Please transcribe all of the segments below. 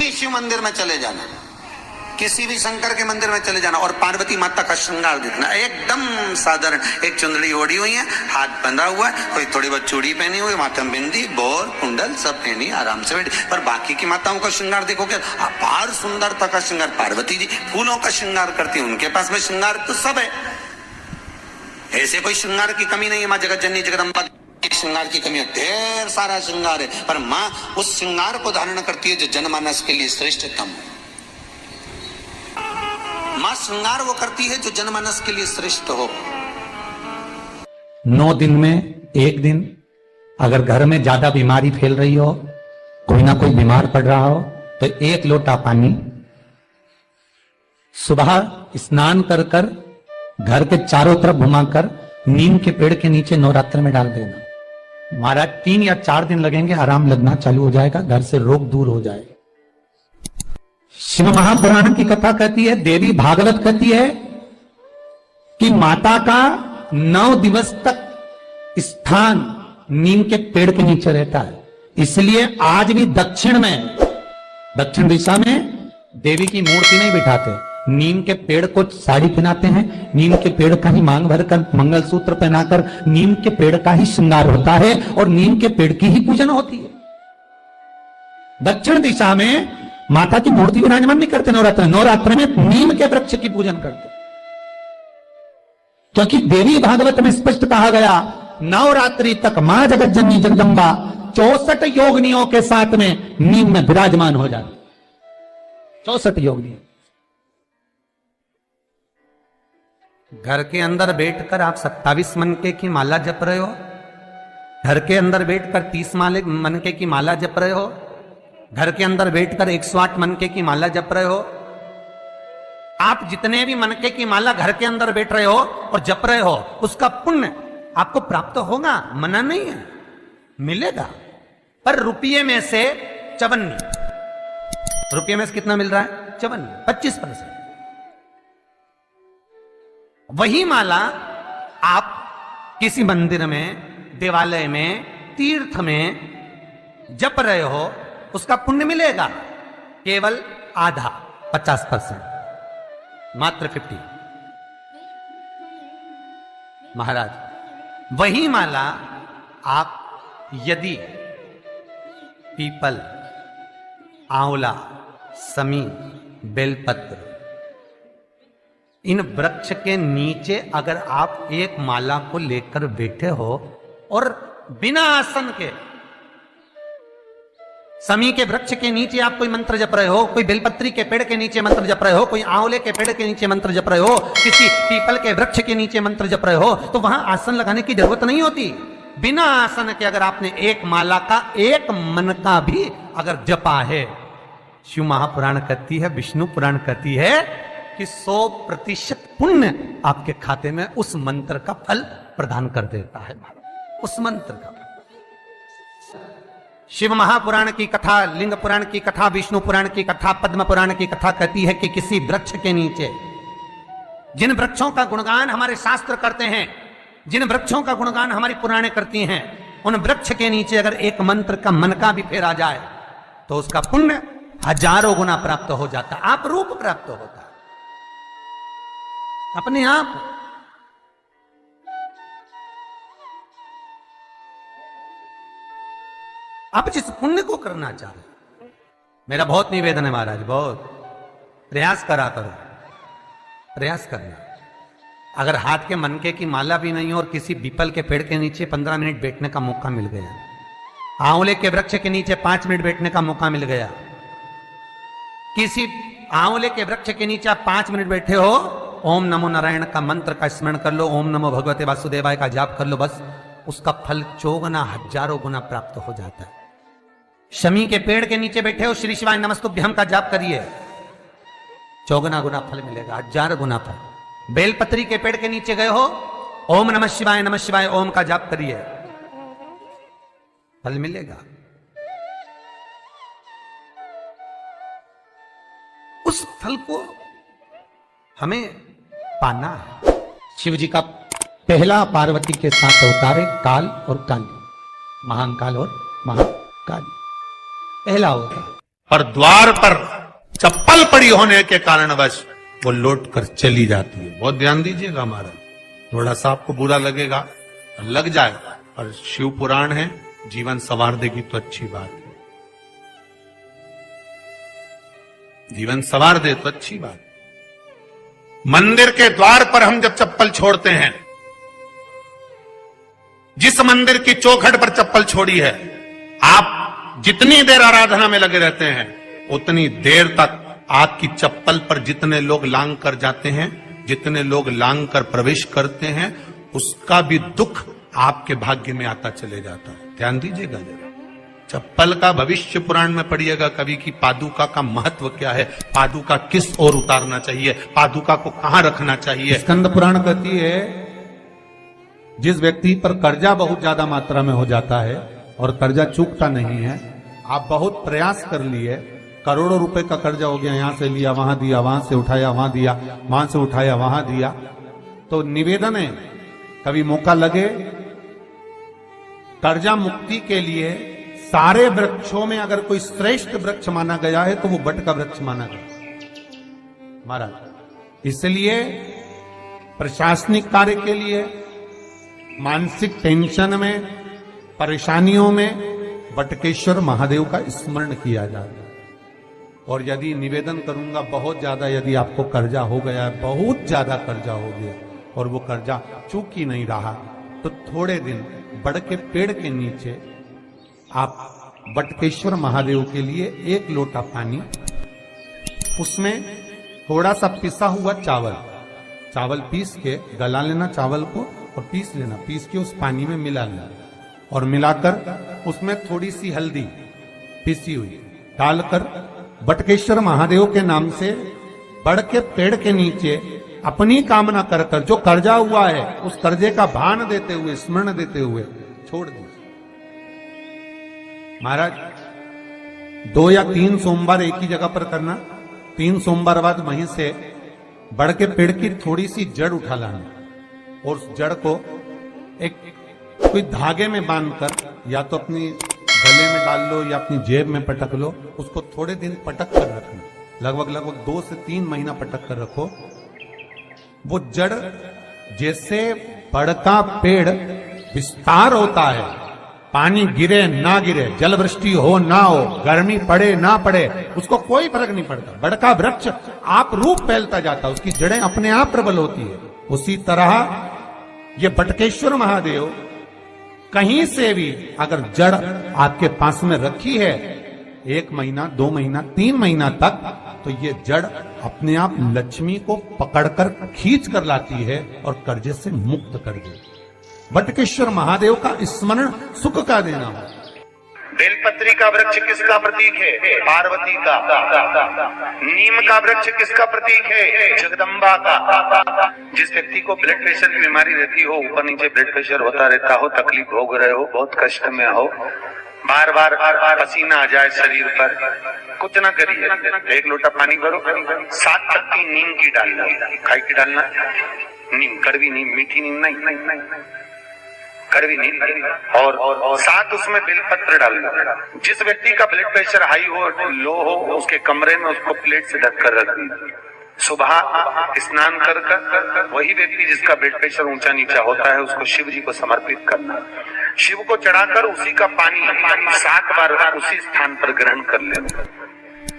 भी शिव मंदिर में चले जाना, किसी भी शंकर के मंदिर में चले जाना और पार्वती माता का श्रृंगार देखना एकदम साधारण। एक चुंदड़ी ओढ़ी हुई है, हाथ बंधा हुआ है, कोई थोड़ी बहुत चूड़ी पहनी हुई, माथा में बिंदी, बोर, कुंडल सब पहनी, आराम से बैठी। पर बाकी की माताओं का श्रृंगार देखोगे, अपार सुंदरता का श्रृंगार। पार्वती जी फूलों का श्रृंगार करती है, उनके पास में श्रृंगार तो सब है, ऐसे कोई श्रृंगार की कमी नहीं है। माँ जगत जननी जगदम्बा श्रृंगार की कमी है, ढेर सारा श्रृंगार है, पर माँ उस श्रृंगार को धारण करती है जो जनमानस के लिए श्रेष्ठतम। माँ श्रृंगार वो करती है जो जनमानस के लिए श्रेष्ठ हो। 9 दिन में एक दिन अगर घर में ज्यादा बीमारी फैल रही हो, कोई ना कोई बीमार पड़ रहा हो, तो 1 लोटा पानी सुबह स्नान कर कर घर के चारों तरफ घुमाकर नीम के पेड़ के नीचे नवरात्र में डाल देना। महाराज 3 या 4 दिन लगेंगे, आराम लगना चालू हो जाएगा, घर से रोग दूर हो जाएगा। शिव महापुराण की कथा कहती है, देवी भागवत कहती है कि माता का 9 दिवस तक स्थान नीम के पेड़ के नीचे रहता है। इसलिए आज भी दक्षिण दिशा में देवी की मूर्ति नहीं बिठाते, नीम के पेड़ को साड़ी पहनाते हैं, नीम के पेड़ का ही मांग भरकर मंगलसूत्र पहनाकर नीम के पेड़ का ही श्रृंगार होता है और नीम के पेड़ की ही पूजन होती है। दक्षिण दिशा में माता की मूर्ति विराजमान नहीं करते नवरात्र में नीम के वृक्ष की पूजन करते, क्योंकि देवी भागवत में स्पष्ट कहा गया, नवरात्रि तक मां जगत जननी जगदम्बा 64 योगिनियों के साथ में नीम में विराजमान हो जाती। 64 योगिनी। घर के अंदर बैठकर आप 27 मनके की माला जप रहे हो, घर के अंदर बैठकर 30 मनके की माला जप रहे हो, घर के अंदर बैठकर 108 मनके की माला जप रहे हो। आप जितने भी मनके की माला घर के अंदर बैठ रहे हो और जप रहे हो, उसका पुण्य आपको प्राप्त होगा, मना नहीं है, मिलेगा। पर रुपये में से 54, रुपये में से कितना मिल रहा है? 54, 25%। वही माला आप किसी मंदिर में, देवालय में, तीर्थ में जप रहे हो, उसका पुण्य मिलेगा केवल आधा, 50%, मात्र 50। महाराज वही माला आप यदि पीपल, आंवला, समी, बेलपत्र, इन वृक्ष के नीचे अगर आप एक माला को लेकर बैठे हो और बिना आसन के, समी के वृक्ष के नीचे आप कोई मंत्र जप रहे हो, कोई बेलपत्री के पेड़ के नीचे मंत्र जप रहे हो, कोई आंवले के पेड़ के नीचे मंत्र जप रहे हो, किसी पीपल के वृक्ष के नीचे मंत्र जप रहे हो, तो वहां आसन लगाने की जरूरत नहीं होती। बिना आसन के अगर आपने एक माला का एक मन का भी अगर जपा है, शिव महापुराण कहती है, विष्णु पुराण कहती है कि 100% पुण्य आपके खाते में उस मंत्र का फल प्रदान कर देता है। उस मंत्र का शिव महापुराण की कथा, लिंग पुराण की कथा, विष्णु पुराण की कथा, पद्म पुराण की कथा कहती है कि किसी वृक्ष के नीचे, जिन वृक्षों का गुणगान हमारे शास्त्र करते हैं, जिन वृक्षों का गुणगान हमारी पुराणे करती हैं, उन वृक्ष के नीचे अगर एक मंत्र का मन का भी फेरा जाए तो उसका पुण्य हजारों गुना प्राप्त हो जाता, आप रूप प्राप्त होता अपने आप। आप जिस पुण्य को करना चाह रहे, मेरा बहुत निवेदन है महाराज, बहुत प्रयास करा करो, प्रयास करना। अगर हाथ के मनके की माला भी नहीं हो और किसी पीपल के पेड़ के नीचे 15 मिनट बैठने का मौका मिल गया, आंवले के वृक्ष के नीचे 5 मिनट बैठने का मौका मिल गया, किसी आंवले के वृक्ष के नीचे आप 5 मिनट बैठे हो, ओम नमो नारायण का मंत्र का स्मरण कर लो, ओम नमो भगवते वासुदेवाय का जाप कर लो, बस उसका फल 4 गुना, हजारों गुना प्राप्त हो जाता है। शमी के पेड़ के नीचे बैठे हो, श्री शिवाय नमस्तुभ्यम का जाप करिए, 4 गुना फल मिलेगा, 1000 गुना फल। बेलपत्री के पेड़ के नीचे गए हो, ओम नमः शिवाय ओम का जाप करिए, फल मिलेगा। उस फल को हमें पाना है। शिव जी का पहला पार्वती के साथ अवतार है काल और काली, महाकाल और महाकाली, पहला अवतार। पर द्वार पर चप्पल पड़ी होने के कारणवश वो लौट कर चली जाती है। बहुत ध्यान दीजिएगा महाराज, थोड़ा सा आपको बुरा लगेगा, लग जाएगा, पर शिव पुराण है, जीवन संवार देगी तो अच्छी बात है, जीवन संवार दे तो अच्छी बात। मंदिर के द्वार पर हम जब चप्पल छोड़ते हैं, जिस मंदिर की चौखट पर चप्पल छोड़ी है, आप जितनी देर आराधना में लगे रहते हैं उतनी देर तक आपकी चप्पल पर जितने लोग लांग कर जाते हैं, जितने लोग लांग कर प्रवेश करते हैं, उसका भी दुख आपके भाग्य में आता चले जाता है। ध्यान दीजिएगा जरा, चप्पल का भविष्य पुराण में पढ़िएगा कभी कि पादुका का महत्व क्या है, पादुका किस ओर उतारना चाहिए, पादुका को कहां रखना चाहिए। स्कंद पुराण कहती है जिस व्यक्ति पर कर्जा बहुत ज्यादा मात्रा में हो जाता है और कर्जा चूकता नहीं है, आप बहुत प्रयास कर लिए, करोड़ों रुपए का कर्जा हो गया, यहां से लिया वहां दिया, वहां से उठाया वहां दिया, वहां से उठाया वहां दिया, तो निवेदन है कभी मौका लगे कर्जा मुक्ति के लिए सारे वृक्षों में अगर कोई श्रेष्ठ वृक्ष माना गया है तो वो बट का वृक्ष माना गया महाराज। इसलिए प्रशासनिक कार्य के लिए, मानसिक टेंशन में, परेशानियों में बटकेश्वर महादेव का स्मरण किया जाता है। और यदि निवेदन करूंगा बहुत ज्यादा, यदि आपको कर्जा हो गया है, बहुत ज्यादा कर्जा हो गया और वो कर्जा चूक ही नहीं रहा, तो थोड़े दिन बड़ के पेड़ के नीचे आप बटकेश्वर महादेव के लिए 1 लोटा पानी, उसमें थोड़ा सा पिसा हुआ चावल पीस के गला लेना, चावल को और पीस लेना, पीस के उस पानी में मिला लेना और मिलाकर उसमें थोड़ी सी हल्दी पिसी हुई डालकर बटकेश्वर महादेव के नाम से बड़ के पेड़ के नीचे अपनी कामना कर कर जो कर्जा हुआ है उस कर्जे का भान देते हुए, स्मरण देते हुए छोड़ दीजिए। महाराज 2 या 3 सोमवार एक ही जगह पर करना, 3 सोमवार बाद वहीं से बड़ के पेड़ की थोड़ी सी जड़ उठा लाना और उस जड़ को एक कोई धागे में बांधकर या तो अपनी गले में डाल लो या अपनी जेब में पटक लो, उसको थोड़े दिन पटक कर रखना, लगभग 2 से 3 महीना पटक कर रखो। वो जड़ जैसे बड़ का पेड़ विस्तार होता है, पानी गिरे ना गिरे, जल वृष्टि हो ना हो, गर्मी पड़े ना पड़े, उसको कोई फर्क नहीं पड़ता, बड़ का वृक्ष आप रूप फैलता जाता, उसकी जड़ें अपने आप प्रबल होती है। उसी तरह ये बटकेश्वर महादेव कहीं से भी अगर जड़ आपके पास में रखी है 1 महीना, 2 महीना, 3 महीना तक, तो ये जड़ अपने आप लक्ष्मी को पकड़कर खींच कर लाती है और कर्जे से मुक्त कर देती है। बटकेश्वर महादेव का स्मरण सुख का देना है। बेलपत्री का वृक्ष किसका प्रतीक है? पार्वती का। नीम का वृक्ष किसका प्रतीक है? जगदम्बा का। जिस व्यक्ति को ब्लड प्रेशर की बीमारी रहती हो, ऊपर नीचे ब्लड प्रेशर होता रहता हो, तकलीफ भोग रहे हो, बहुत कष्ट में हो, बार बार पसीना आ जाए शरीर पर, कुछ ना करिए, 1 लोटा पानी भरो, 7 पत्ती नीम की डालना, खाई की डालना, नीम, कड़वी नीम, मीठी नीम नहीं, कड़वी नीम, और साथ उसमें बेलपत्र डालना। जिस व्यक्ति का ब्लड प्रेशर हाई हो, लो हो, उसके कमरे में उसको प्लेट से ढक कर रख दीजिए। सुबह स्नान कर वही व्यक्ति जिसका ब्लड प्रेशर ऊंचा नीचा होता है उसको शिव जी को समर्पित करना, शिव को चढ़ाकर उसी का पानी 7 बार उसी स्थान पर ग्रहण कर लेना।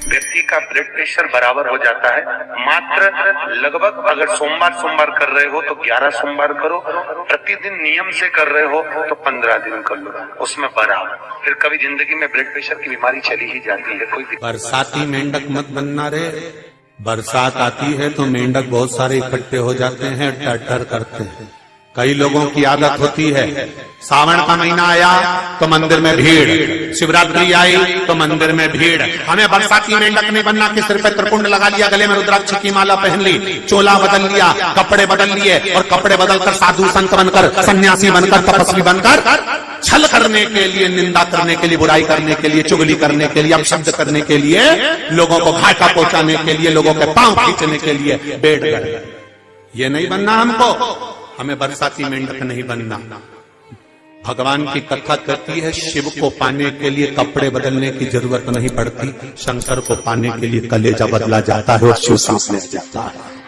व्यक्ति का ब्लड प्रेशर बराबर हो जाता है। मात्र लगभग अगर सोमवार कर रहे हो तो 11 सोमवार करो, प्रतिदिन नियम से कर रहे हो तो 15 दिन कर लो, उसमें बराबर। फिर कभी जिंदगी में ब्लड प्रेशर की बीमारी चली ही जाती है। कोई बरसाती मेंढक मत बनना रे, बरसात आती है तो मेंढक बहुत सारे इकट्ठे हो जाते हैं, टर करते हैं। कई लोगों की आदत होती है, सावन का महीना आया तो मंदिर में भीड़, शिवरात्रि आई तो मंदिर में भीड़। हमें बरसाती मेंढक नहीं बनना कि सिर पे त्रिपुंड लगा लिया, गले में रुद्राक्ष की माला पहन ली, चोला बदल लिया, कपड़े बदल लिए और कपड़े बदलकर साधु संत बनकर, सन्यासी बनकर, तपस्वी बनकर छल करने के लिए, निंदा करने के लिए, बुराई करने के लिए, चुगली करने के लिए, अपशब्द करने के लिए, लोगों को घाटा पहुंचाने के लिए, लोगों के पांव खींचने के लिए बैठ गए। ये नहीं बनना हमको, हमें बरसाती मेंढक नहीं बनना। भगवान की कथा कहती है शिव को पाने के लिए कपड़े बदलने की जरूरत नहीं पड़ती, शंकर को पाने के लिए कलेजा बदला जाता है और शिव सामने जाता है।